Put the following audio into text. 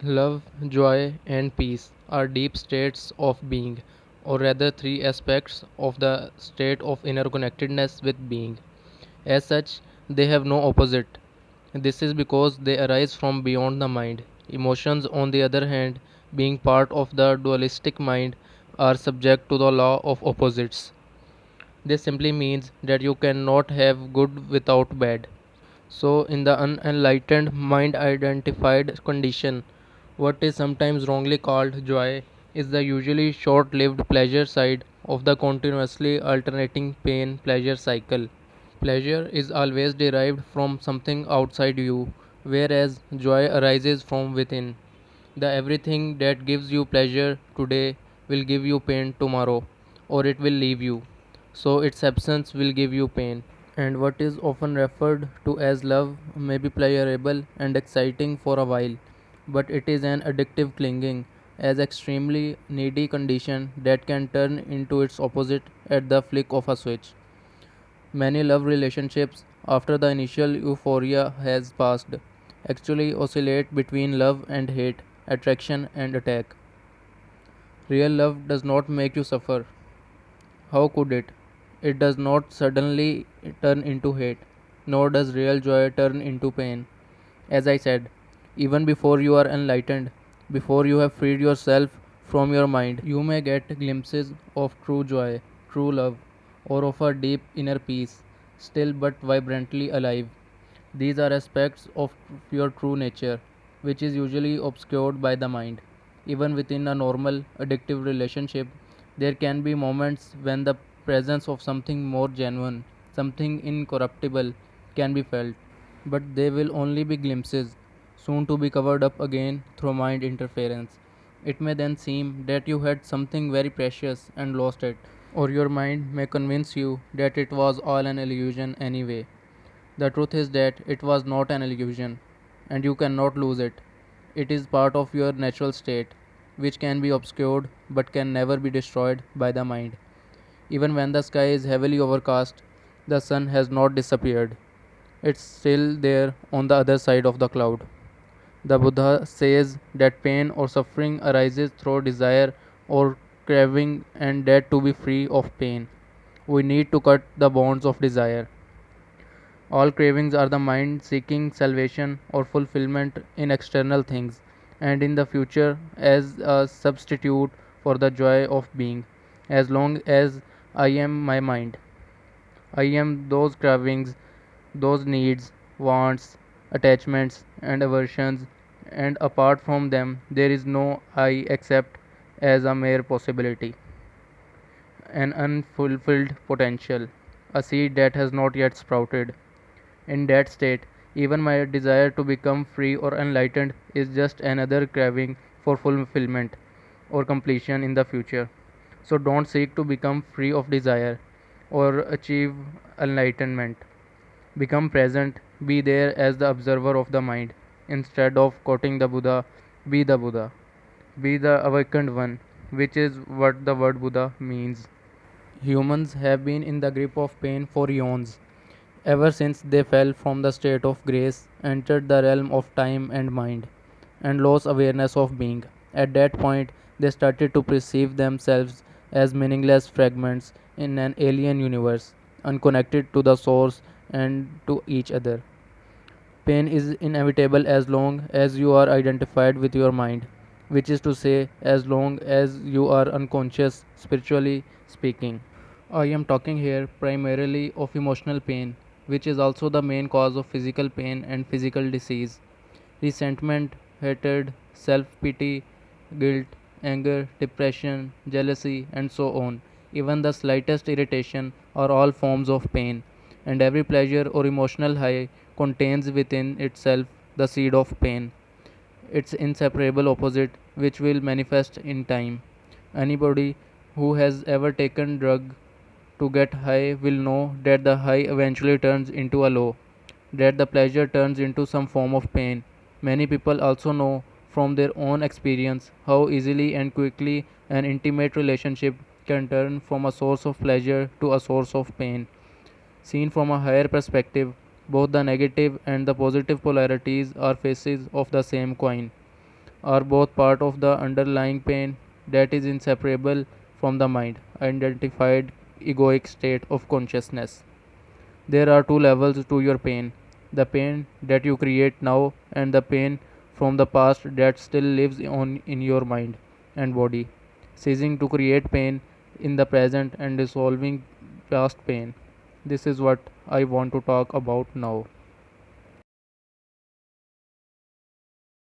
Love, joy, and peace are deep states of being, or rather, three aspects of the state of inner connectedness with being. As such, they have no opposite. This is because they arise from beyond the mind. Emotions, on the other hand, being part of the dualistic mind, are subject to the law of opposites. This simply means that you cannot have good without bad. So, in the unenlightened mind identified condition, what is sometimes wrongly called joy is the usually short lived pleasure side of the continuously alternating pain pleasure cycle. Pleasure is always derived from something outside you, whereas joy arises from within. The everything that gives you pleasure today will give you pain tomorrow, or it will leave you. So, its absence will give you pain. And what is often referred to as love may be pleasurable and exciting for a while, but it is an addictive clinging, as extremely needy condition that can turn into its opposite at the flick of a switch. Many love relationships, after the initial euphoria has passed, actually oscillate between love and hate, attraction and attack. Real love does not make you suffer. How could it? It does not suddenly turn into hate, nor does real joy turn into pain. As I said, even before you are enlightened, before you have freed yourself from your mind, you may get glimpses of true joy, true love, or of a deep inner peace, still but vibrantly alive. These are aspects of your true nature, which is usually obscured by the mind. Even within a normal, addictive relationship, there can be moments when the presence of something more genuine, something incorruptible, can be felt. But they will only be glimpses, soon to be covered up again through mind interference. It may then seem that you had something very precious and lost it, or your mind may convince you that it was all an illusion anyway. The truth is that it was not an illusion, and you cannot lose it. It is part of your natural state, which can be obscured but can never be destroyed by the mind. Even when the sky is heavily overcast, the sun has not disappeared. It's still there on the other side of the cloud. The Buddha says that pain or suffering arises through desire or craving, and that to be free of pain, we need to cut the bonds of desire. All cravings are the mind seeking salvation or fulfillment in external things, and in the future as a substitute for the joy of being. As long as I am my mind, I am those cravings, those needs, wants, attachments, and aversions, and apart from them, there is no I except as a mere possibility, an unfulfilled potential, a seed that has not yet sprouted. In that state, even my desire to become free or enlightened is just another craving for fulfillment or completion in the future. So don't seek to become free of desire or achieve enlightenment. Become present, be there as the observer of the mind. Instead of quoting the Buddha, be the Buddha. Be the awakened one, which is what the word Buddha means. Humans have been in the grip of pain for eons. Ever since they fell from the state of grace, entered the realm of time and mind, and lost awareness of being. At that point, they started to perceive themselves as meaningless fragments in an alien universe, unconnected to the source and to each other. Pain is inevitable as long as you are identified with your mind, which is to say, as long as you are unconscious, spiritually speaking. I am talking here primarily of emotional pain, which is also the main cause of physical pain and physical disease. Resentment, hatred, self pity, guilt, anger, depression, jealousy, and so on. Even the slightest irritation are all forms of pain, and every pleasure or emotional high contains within itself the seed of pain, its inseparable opposite, which will manifest in time. Anybody who has ever taken drug to get high will know that the high eventually turns into a low, that the pleasure turns into some form of pain. Many people also know from their own experience how easily and quickly an intimate relationship can turn from a source of pleasure to a source of pain. Seen from a higher perspective, both the negative and the positive polarities are faces of the same coin. are both part of the underlying pain that is inseparable from the mind identified egoic state of consciousness. There are two levels to your pain: the pain that you create now, and the pain from the past that still lives on in your mind and body. Ceasing to create pain in the present and dissolving past pain. This is what I want to talk about now.